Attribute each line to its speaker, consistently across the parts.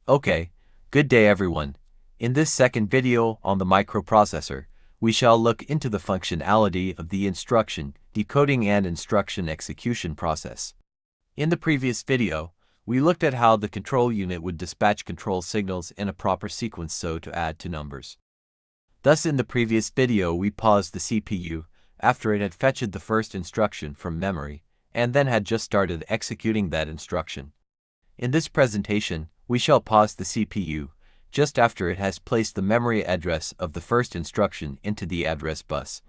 Speaker 1: Okay, good day everyone. In this second video on the microprocessor, we shall look into the functionality of the instruction, decoding and instruction execution process. In the previous video, we looked at how the control unit would dispatch control signals in a proper sequence so to add to numbers. Thus in the previous video we paused the CPU after it had fetched the first instruction from memory and then had just started executing that instruction. In this presentation, we shall pause the CPU just after it has placed the memory address of the first instruction into the address bus.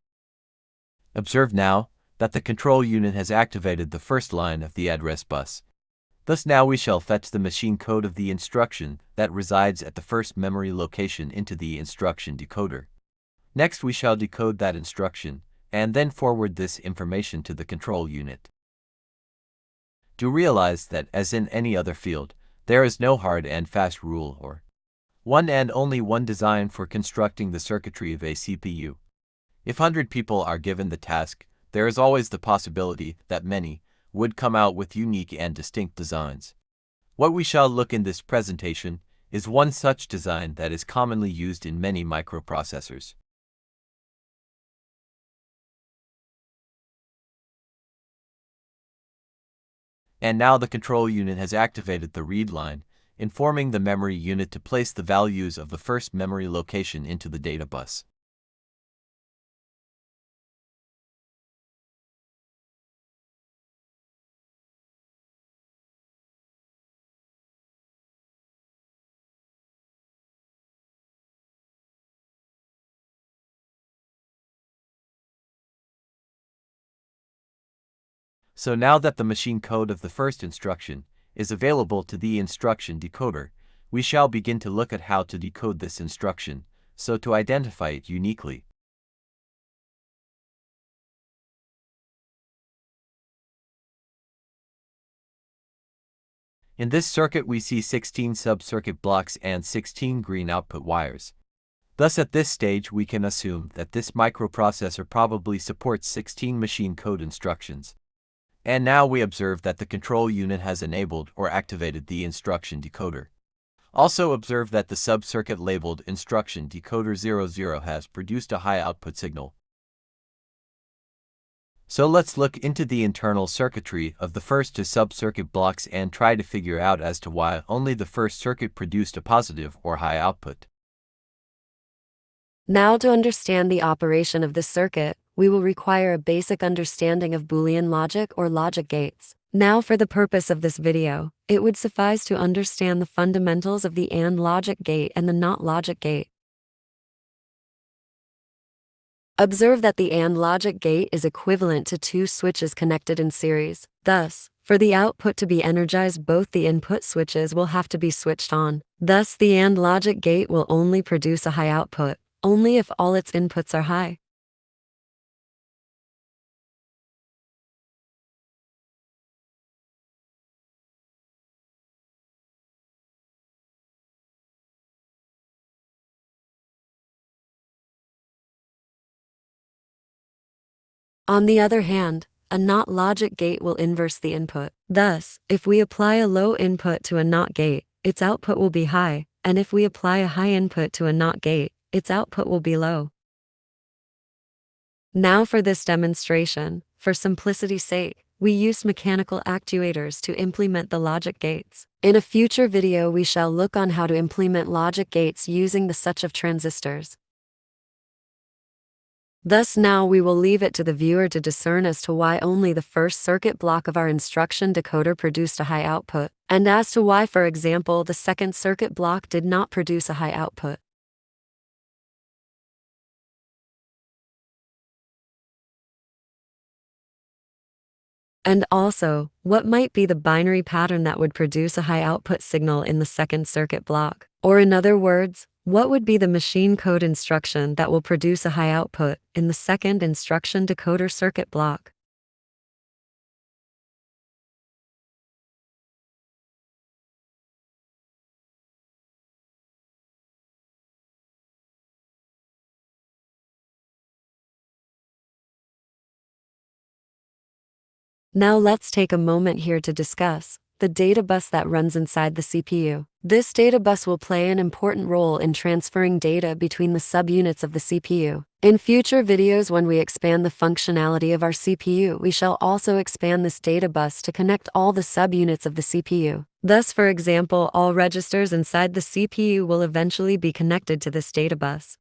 Speaker 1: Observe now that the control unit has activated the first line of the address bus. Thus now we shall fetch the machine code of the instruction that resides at the first memory location into the instruction decoder. Next we shall decode that instruction and then forward this information to the control unit. Do realize that, as in any other field, there is no hard and fast rule or one and only one design for constructing the circuitry of a CPU. If 100 people are given the task, there is always the possibility that many would come out with unique and distinct designs. What we shall look in this presentation is one such design that is commonly used in many microprocessors. And now the control unit has activated the read line, informing the memory unit to place the values of the first memory location into the data bus. So now that the machine code of the first instruction is available to the instruction decoder, we shall begin to look at how to decode this instruction, so to identify it uniquely. In this circuit we see 16 sub-circuit blocks and 16 green output wires. Thus at this stage we can assume that this microprocessor probably supports 16 machine code instructions. And now we observe that the control unit has enabled or activated the instruction decoder. Also observe that the sub-circuit labeled instruction decoder 00 has produced a high output signal. So let's look into the internal circuitry of the first two sub-circuit blocks and try to figure out as to why only the first circuit produced a positive or high output.
Speaker 2: Now to understand the operation of this circuit, we will require a basic understanding of Boolean logic or logic gates. Now for the purpose of this video, it would suffice to understand the fundamentals of the AND logic gate and the NOT logic gate. Observe that the AND logic gate is equivalent to two switches connected in series. Thus, for the output to be energized, both the input switches will have to be switched on. Thus, the AND logic gate will only produce a high output only if all its inputs are high. On the other hand, a NOT logic gate will inverse the input. Thus, if we apply a low input to a NOT gate, its output will be high, and if we apply a high input to a NOT gate, its output will be low. Now for this demonstration, for simplicity's sake, we used mechanical actuators to implement the logic gates. In a future video we shall look on how to implement logic gates using the such of transistors. Thus now we will leave it to the viewer to discern as to why only the first circuit block of our instruction decoder produced a high output, and as to why, for example, the second circuit block did not produce a high output. And also, what might be the binary pattern that would produce a high output signal in the second circuit block? Or in other words, what would be the machine code instruction that will produce a high output in the second instruction decoder circuit block? Now let's take a moment here to discuss the data bus that runs inside the CPU. This data bus will play an important role in transferring data between the subunits of the CPU. In future videos, when we expand the functionality of our CPU, we shall also expand this data bus to connect all the subunits of the CPU. Thus, for example, all registers inside the CPU will eventually be connected to this data bus.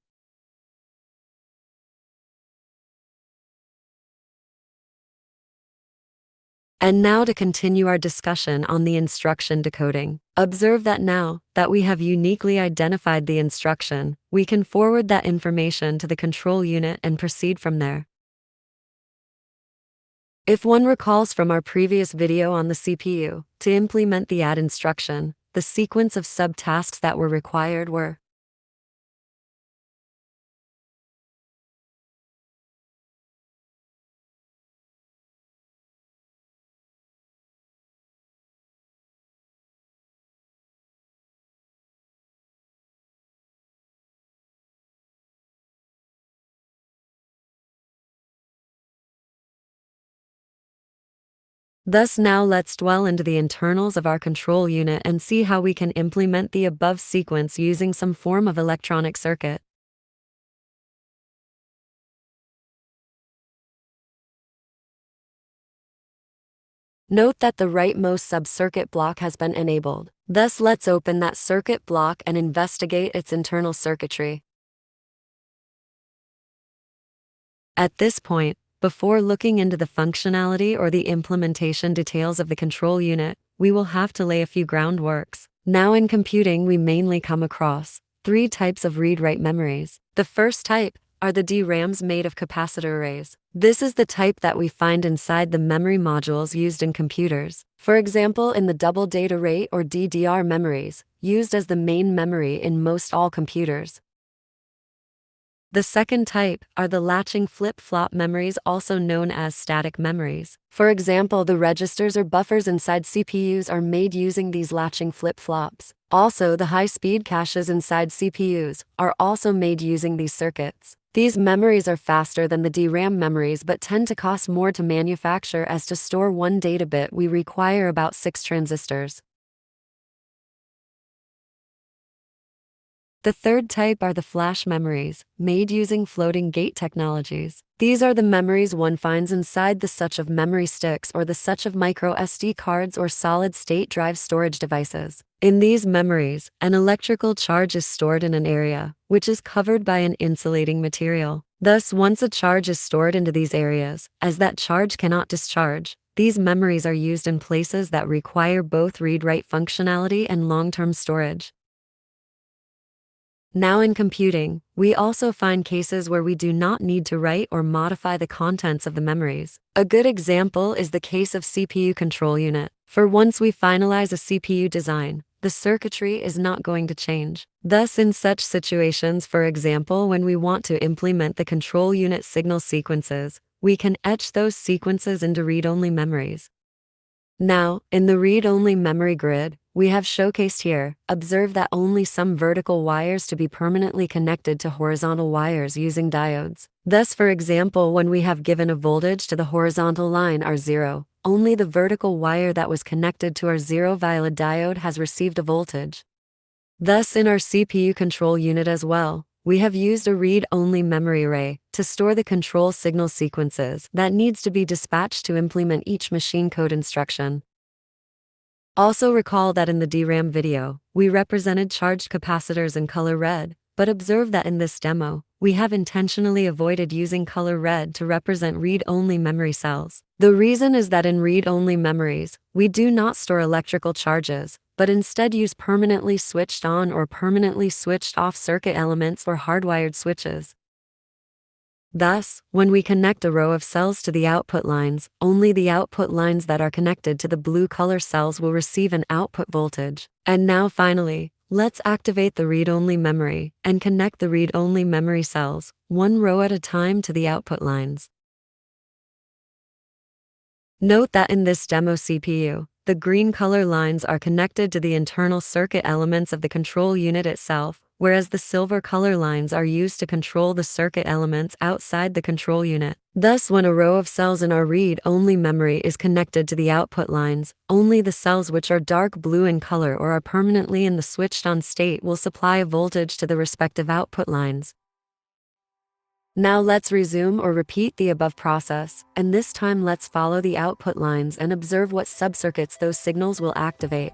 Speaker 2: And now to continue our discussion on the instruction decoding. Observe that now that we have uniquely identified the instruction, we can forward that information to the control unit and proceed from there. If one recalls from our previous video on the CPU, to implement the add instruction, the sequence of subtasks that were required were: Thus now let's dwell into the internals of our control unit and see how we can implement the above sequence using some form of electronic circuit. Note that the rightmost sub-circuit block has been enabled. Thus let's open that circuit block and investigate its internal circuitry. At this point, before looking into the functionality or the implementation details of the control unit, we will have to lay a few groundworks. Now in computing, we mainly come across 3 types of read-write memories. The first type are the DRAMs made of capacitor arrays. This is the type that we find inside the memory modules used in computers. For example, in the double data rate or DDR memories, used as the main memory in most all computers. The second type are the latching flip-flop memories, also known as static memories. For example, the registers or buffers inside CPUs are made using these latching flip-flops. Also, the high-speed caches inside CPUs are also made using these circuits. These memories are faster than the DRAM memories but tend to cost more to manufacture, as to store 1 data bit we require about 6 transistors. The third type are the flash memories, made using floating gate technologies. These are the memories one finds inside the such of memory sticks or the such of micro SD cards or solid-state drive storage devices. In these memories, an electrical charge is stored in an area, which is covered by an insulating material. Thus, once a charge is stored into these areas, as that charge cannot discharge, these memories are used in places that require both read-write functionality and long-term storage. Now in computing, we also find cases where we do not need to write or modify the contents of the memories. A good example is the case of CPU control unit. For once we finalize a CPU design, the circuitry is not going to change. Thus, in such situations, for example, when we want to implement the control unit signal sequences, we can etch those sequences into read-only memories. Now, in the read-only memory grid, we have showcased here, observe that only some vertical wires to be permanently connected to horizontal wires using diodes. Thus, for example, when we have given a voltage to the horizontal line R0, only the vertical wire that was connected to R0 via a diode has received a voltage. Thus, in our CPU control unit as well, we have used a read-only memory array to store the control signal sequences that needs to be dispatched to implement each machine code instruction. Also recall that in the DRAM video, we represented charged capacitors in color red, but observe that in this demo, we have intentionally avoided using color red to represent read-only memory cells. The reason is that in read-only memories, we do not store electrical charges, but instead use permanently switched on or permanently switched off circuit elements or hardwired switches. Thus, when we connect a row of cells to the output lines, only the output lines that are connected to the blue color cells will receive an output voltage. And now finally, let's activate the read-only memory and connect the read-only memory cells, 1 row at a time, to the output lines. Note that in this demo CPU, the green color lines are connected to the internal circuit elements of the control unit itself, whereas the silver color lines are used to control the circuit elements outside the control unit. Thus, when a row of cells in our read-only memory is connected to the output lines, only the cells which are dark blue in color or are permanently in the switched-on state will supply a voltage to the respective output lines. Now let's resume or repeat the above process, and this time let's follow the output lines and observe what subcircuits those signals will activate.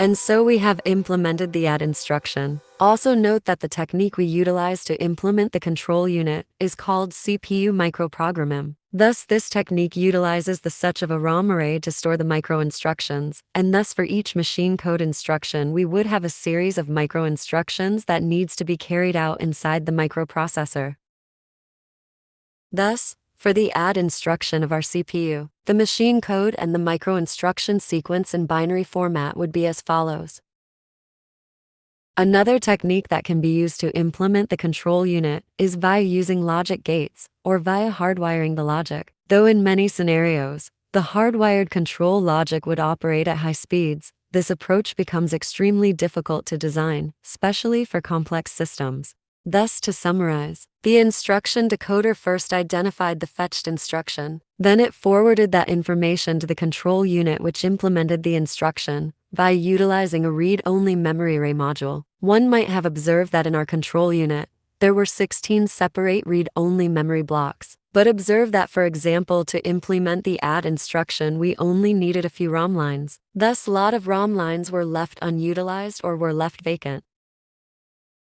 Speaker 2: And so we have implemented the add instruction. Also note that the technique we utilize to implement the control unit is called CPU microprogramming. Thus, this technique utilizes the such of a ROM array to store the microinstructions, and thus for each machine code instruction we would have a series of microinstructions that needs to be carried out inside the microprocessor. Thus, for the add instruction of our CPU, the machine code and the microinstruction sequence in binary format would be as follows. Another technique that can be used to implement the control unit is via using logic gates, or via hardwiring the logic. Though in many scenarios, the hardwired control logic would operate at high speeds, this approach becomes extremely difficult to design, especially for complex systems. Thus, to summarize, the instruction decoder first identified the fetched instruction, then it forwarded that information to the control unit which implemented the instruction, by utilizing a read-only memory array module. One might have observed that in our control unit, there were 16 separate read-only memory blocks, but observe that for example to implement the add instruction we only needed a few ROM lines. Thus, a lot of ROM lines were left unutilized or were left vacant.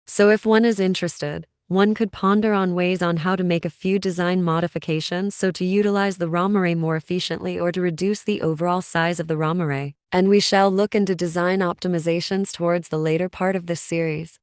Speaker 2: So if one is interested, one could ponder on ways on how to make a few design modifications so to utilize the ROM array more efficiently or to reduce the overall size of the ROM array. And we shall look into design optimizations towards the later part of this series.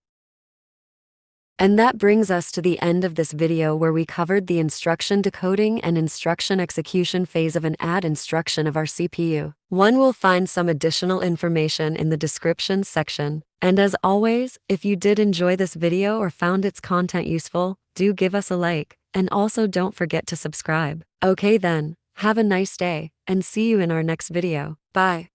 Speaker 2: And that brings us to the end of this video where we covered the instruction decoding and instruction execution phase of an add instruction of our CPU. One will find some additional information in the description section. And as always, if you did enjoy this video or found its content useful, do give us a like, and also don't forget to subscribe. Okay then, have a nice day, and see you in our next video. Bye.